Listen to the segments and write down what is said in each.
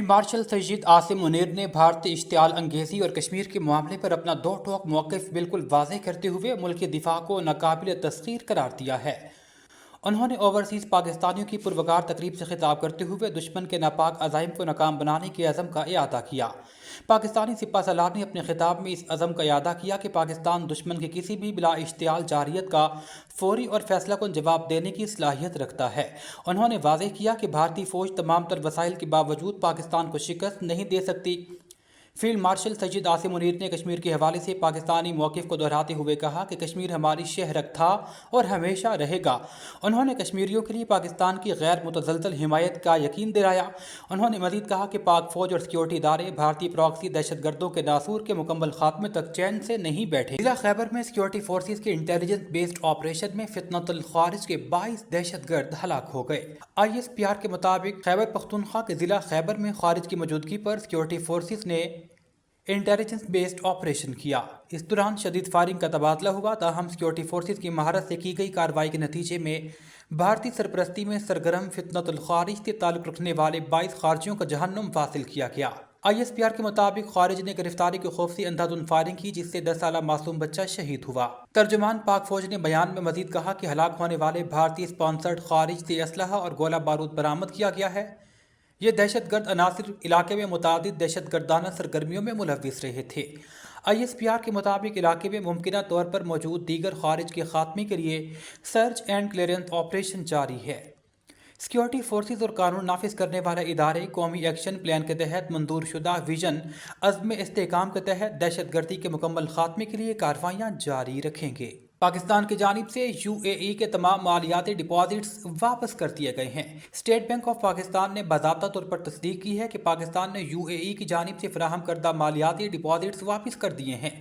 Martial Saeed Asim Munir ने भारतीय इश्तियाल अंगेज़ी और कश्मीर के मामले पर अपना दो टोक मौक़िफ़ बिल्कुल वाज़ेह करते हुए मुल्क के दिफा को नाकाबिल तस्ख़ीर करार दिया है। उन्होंने ओवरसीज़ पाकिस्तानियों की पुरवकार तकरीब से खिताब करते हुए दुश्मन के नापाक अज़ाइम को नाकाम बनाने के अज़म का इयादा किया। पाकिस्तानी सिपा सलार ने अपने खिताब में इस अज़म का इयादा किया कि पाकिस्तान दुश्मन के किसी भी बिला इश्तियाल जारियत का फौरी और फैसला कुन जवाब देने की सलाहियत रखता है। उन्होंने वाज़ेह किया कि भारतीय फ़ौज तमाम तर वसाइल के बावजूद पाकिस्तान को शिकस्त नहीं दे सकती। फील्ड मार्शल सईद आसिम मुनीर ने कश्मीर के हवाले से पाकिस्तानी मौक़िफ़ को दोहराते हुए कहा कि कश्मीर हमारी शहरक था और हमेशा रहेगा। उन्होंने कश्मीरियों के लिए पाकिस्तान की गैर मुतज़लज़ल हिमायत का यकीन दिलाया। उन्होंने मज़ीद कहा कि पाक फ़ौज और सिक्योरिटी इदारे भारतीय प्रॉक्सी दहशतगर्दों के नासूर के मुकम्मल खात्मे तक चैन से नहीं बैठे। ज़िला खैबर में सिक्योरिटी फोर्सेज के इंटेलिजेंस बेस्ड ऑपरेशन में फितनतुल खारिज के 22 दहशतगर्द हलाक हो गए। ISPR के मुताबिक खैबर पख्तूनख्वा के ज़िला खैबर में खारिज की मौजूदगी पर सिक्योरिटी फोर्सेज ने इंटेलिजेंस बेस्ड ऑपरेशन किया। इस दौरान शदीद फायरिंग का तबादला हुआ, ताहम सिक्योरिटी फोर्सेज की महारत से की गई कार्रवाई के नतीजे में भारतीय सरपरस्ती में सरगर्म फितनतुल खारिज से ताल्लुक़ रखने वाले 22 खारजियों का जहन्नुम फासिल किया गया। ISPR के मुताबिक खारिज ने गिरफ्तारी के खौफ से अंधाधुंध फायरिंग की, जिससे 10 साला मासूम बच्चा शहीद हुआ। तर्जुमान पाक फौज ने बयान में मजीद कहा कि हलाक होने वाले भारतीय स्पॉन्सर्ड खारिज से असलहा और गोला बारूद बरामद किया गया है। ये दहशतगर्द अनासिर इलाके में मुतादिद दहशतगर्दाना सरगर्मियों में मुलव्विस रहे थे। ISPR के मुताबिक इलाके में मुमकिना तौर पर मौजूद दीगर खारिज के खात्मे के लिए सर्च एंड क्लियरेंस ऑपरेशन जारी है। सिक्योरिटी फोर्सेज और कानून नाफिज करने वाले इदारे कौमी एक्शन प्लान के तहत मंजूर शुदा विजन अज़्म इस्तेहकाम के तहत दहशतगर्दी के मुकम्मल खात्मे के लिए कार्रवाइयाँ जारी रखेंगे। पाकिस्तान की जानिब से UAE के तमाम मालियाती डिपॉजिट्स वापस कर दिए गए हैं। स्टेट बैंक ऑफ पाकिस्तान ने बाज़ाब्ता तौर पर तस्दीक की है कि पाकिस्तान ने UAE की जानिब से फराहम करदा मालियाती डिपॉजिट्स वापस कर दिए हैं।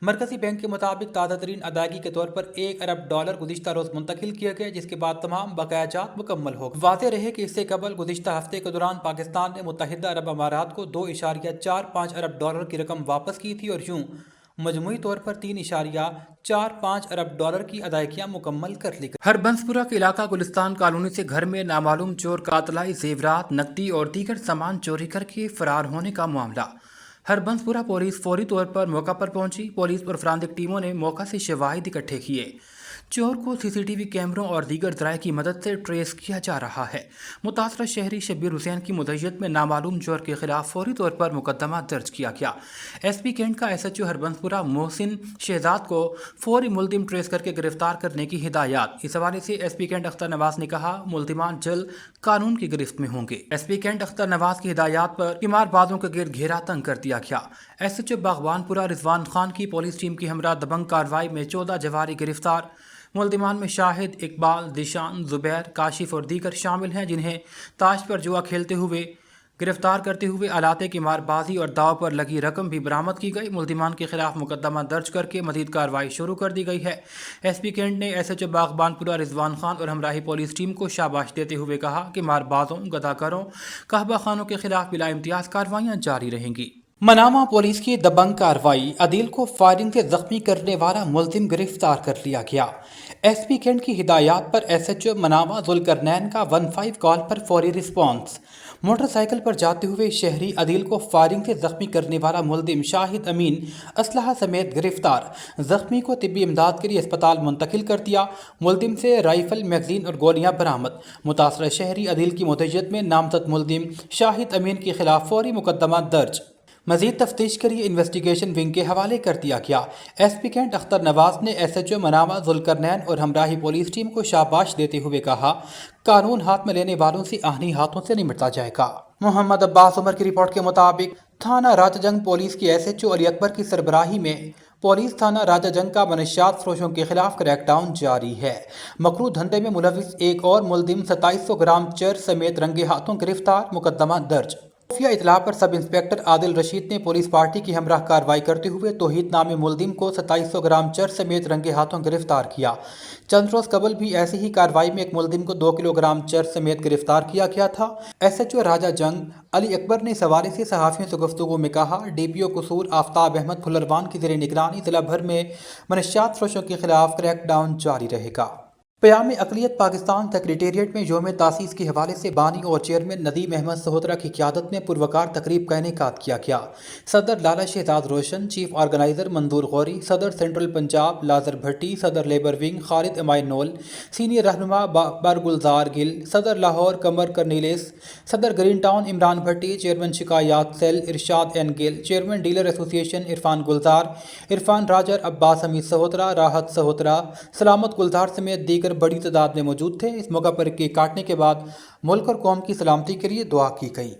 मरकजी बैंक के मुताबिक ताज़ा तरीन अदायगी के तौर पर $1 अरब गुज़िश्ता रोज़ मुंतकिल किए गए, जिसके बाद तमाम बकायाजात मुकम्मल हो गए। वाज़ेह रहे कि इससे कबल गुज़िश्ता हफ्ते के दौरान पाकिस्तान ने मुत्तहिदा अरब अमारात को $2.45 अरब की रकम वापस की थी और यूँ मजमूई तौर पर $3.45 अरब की अदायगियाँ मुकम्मल कर ली गई। हरबंसपुरा के इलाका गुलिस्तान कॉलोनी से घर में नामालूम चोर कातलाई जेवरात, नकदी और दीगर सामान चोरी करके फरार होने का मामला। हरबंसपुरा पुलिस फौरी तौर पर मौका पर पहुंची। पुलिस और फरांदिक टीमों ने मौका से शवाहिद इकट्ठे किए। चोर को CCTV कैमरों और दीगर ज़राए की मदद से ट्रेस किया जा रहा है। मुतासरा शहरी शब्बीर हुसैन की मुद्दत में नामालूम चोर के खिलाफ फौरी तौर पर मुकदमा दर्ज किया गया। SP कैंट का SHO हरबंसपुरा मोहसिन शहजाद को फौरी मुलजिम ट्रेस करके गिरफ्तार करने की हिदायत। इस हवाले से SP कैंट अख्तर नवाज ने कहा, मुलजिमान जल्द कानून की गिरफ्त में होंगे। SP कैंट अख्तर नवाज की हिदायत पर किमारबाजों के गिर्द घेरा तंग कर दिया गया। SHO बागवानपुरा रिजवान खान की पुलिस टीम की हमरा दबंग कार्रवाई में 14 जवारी गिरफ्तार। मुलजिमान में शाहिद, इकबाल, दिशान, जुबैर, काशिफ और दीगर शामिल हैं, जिन्हें ताश पर जुआ खेलते हुए गिरफ्तार करते हुए आलाते की मारबाजी और दाव पर लगी रकम भी बरामद की गई। मुलजिमान के खिलाफ मुकदमा दर्ज करके मजीद कार्रवाई शुरू कर दी गई है। SP कैंट ने SHO बागबानपुरा रिजवान खान और हमराही पुलिस टीम को शाबाश देते हुए कहा कि मारबाजों, गदाकारों, कहबा खानों के खिलाफ बिला इम्तियाज कार्रवाइयाँ जारी रहेंगी। मनामा पुलिस की दबंग कार्रवाई, अदील को फायरिंग से जख्मी करने वाला मुलजिम गिरफ्तार कर लिया गया। SP कैंट की हिदायत पर SHO मनामा जुल्करनैन का 15 कॉल पर फौरी रिस्पॉन्स। मोटरसाइकिल पर जाते हुए शहरी अदील को फायरिंग से जख्मी करने वाला मुलजिम शाहिद अमीन असलहा समेत गिरफ्तार। जख्मी को तिब्बी इमदाद के लिए अस्पताल मुंतकिल कर दिया। मुलजिम से राइफल, मैगजीन और गोलियां बरामद। मुतासरा शहरी अदील की मुद्दत में नामजद मुलजिम शाहिद अमीन के खिलाफ फौरी मुकदमा दर्ज। मजीद तफ्तीश के लिए इन्वेस्टिगेशन विंग के हवाले कर दिया गया। SP कैंट अख्तर नवाज ने SHO मनामा जुल्करनैन और हमराही पुलिस टीम को शाबाश देते हुए कहा, कानून हाथ में लेने वालों से आहनी हाथों से निपटा जाएगा। मोहम्मद अब्बास उमर की रिपोर्ट के मुताबिक थाना राजाजंग पुलिस की SHO अली अकबर की सरबराही में पुलिस थाना राजाजंग का मनशियात फरोशों के खिलाफ क्रैकडाउन जारी है। मकरू धंधे में मुलविस एक और मुलजिम 2700 ग्राम चर समेत रंगे हाथों गिरफ्तार, मुकदमा दर्ज। खुफिया इतला पर सब इंस्पेक्टर आदिल रशीद ने पुलिस पार्टी की हमराह कार्रवाई करते हुए तौहीद नामी मुलजिम को 2700 ग्राम चर समेत रंगे हाथों गिरफ्तार किया। चंद रोज कबल भी ऐसी ही कार्रवाई में एक मुलजिम को 2 किलोग्राम चर समेत गिरफ्तार किया गया था। SHO राजा जंग अली अकबर ने इस हवाले से सहाफ़ियों से गुफ्तगू में कहा, DPO कसूर आफ्ताब अहमद फुलरवान की ज़ेर निगरानी जिला भर में मनशियात फरोशों के खिलाफ क्रैकडाउन जारी रहेगा। پیام اقلیت پاکستان سیکریٹریٹ میں یوم تاسیس کے حوالے سے بانی اور چیئرمین ندیم احمد سہوترا کی قیادت میں پروقار تقریب کا انعقاد کیا گیا۔ صدر لالا شہزاد روشن، چیف آرگنائزر منظور غوری، صدر سینٹرل پنجاب لازر بھٹی، صدر لیبر ونگ خالد امائن نول، سینئر رہنما برگلزار گل، صدر لاہور قمر کرنیلیس، صدر گرین ٹاؤن عمران بھٹی، چیئرمین شکایات سیل ارشاد این گل، چیئرمین ڈیلر ایسوسی ایشن عرفان گلزار، عرفان راجر، عباس حمید سہوترا، راحت سہوترا، سلامت گلزار سمیت دیگر بڑی تعداد میں موجود تھے۔ اس موقع پر کیک کاٹنے کے بعد ملک اور قوم کی سلامتی کے لیے دعا کی گئی۔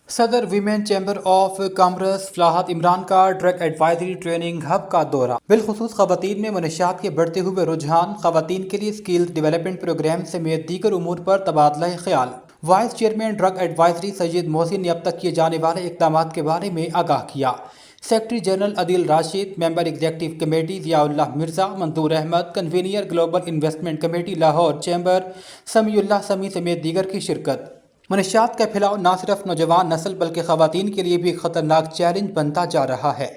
صدر women chamber of commerce Falahat Imran کا ڈرگ ایڈوائزری ٹریننگ ہب کا دورہ، بالخصوص خواتین میں منشیات کے بڑھتے ہوئے رجحان، خواتین کے لیے اسکل ڈیولپمنٹ پروگرام سمیت دیگر امور پر تبادلہ خیال۔ وائس چیئرمین ڈرگ ایڈوائزری سید محسن نے اب تک کیے جانے والے اقدامات کے بارے میں آگاہ کیا۔ Secretary general Adeel Rashid, member executive committee Zia Ullah Mirza, Manzoor Ahmed, convener global investment committee Lahore chamber Sami Ullah Sami سمیت دیگر کی شرکت۔ منشیات کا پھیلاؤ نہ صرف نوجوان نسل بلکہ خواتین کے لیے بھی ایک خطرناک چیلنج بنتا جا رہا ہے۔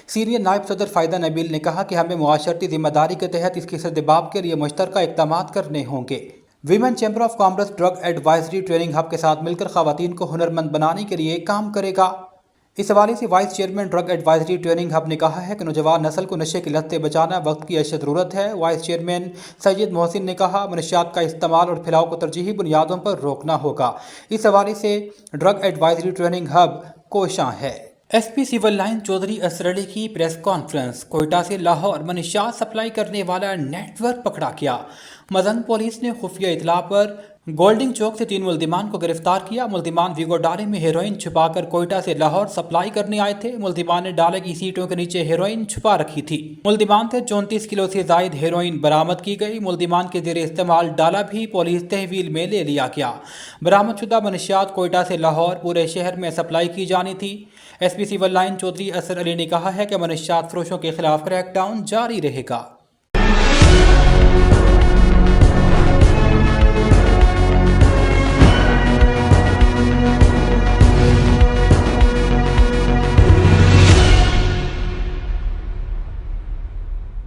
سینئر نائب صدر فائدہ نبیل نے کہا کہ ہمیں معاشرتی ذمہ داری کے تحت اس کے سدباب کے لیے مشترکہ اقدامات کرنے ہوں گے۔ Women chamber of commerce drug advisory training hub کے ساتھ مل کر خواتین کو ہنرمند بنانے کے لیے کام کرے گا۔ اس حوالے سے vice chairman drug advisory training hub نے کہا ہے کہ نوجوان نسل کو نشے کی لت سے بچانا وقت کی اشد ضرورت ہے۔ وائس چیئرمین سید محسن نے کہا منشیات کا استعمال اور پھیلاؤ کو ترجیحی بنیادوں پر روکنا ہوگا۔ اس حوالے سے ڈرگ ایڈوائزری ٹریننگ ہب کوشاں ہے۔ S P civil line Chaudhry Israr Ali کی پریس کانفرنس۔ کوئٹہ سے لاہور منشیات سپلائی کرنے والا نیٹ ورک پکڑا گیا۔ مزنگ پولیس نے خفیہ اطلاع پر گولڈنگ چوک سے 3 ملزمان کو گرفتار کیا۔ ملزمان ویگو ڈالے میں ہیروئن چھپا کر کوئٹہ سے لاہور سپلائی کرنے آئے تھے۔ ملزمان نے ڈالے کی سیٹوں کے نیچے ہیروئن چھپا رکھی تھی۔ ملزمان سے 34 کلو سے زائد ہیروئن برآمد کی گئی۔ ملزمان کے زیر استعمال ڈالا بھی پولیس تحویل میں لے لیا گیا۔ برآمد شدہ منشیات کوئٹہ سے لاہور پورے شہر میں سپلائی کی جانی تھی۔ S P civil line Chaudhry Israr Ali نے کہا ہے کہ منشیات فروشوں کے خلاف کریک ڈاؤن جاری رہے گا۔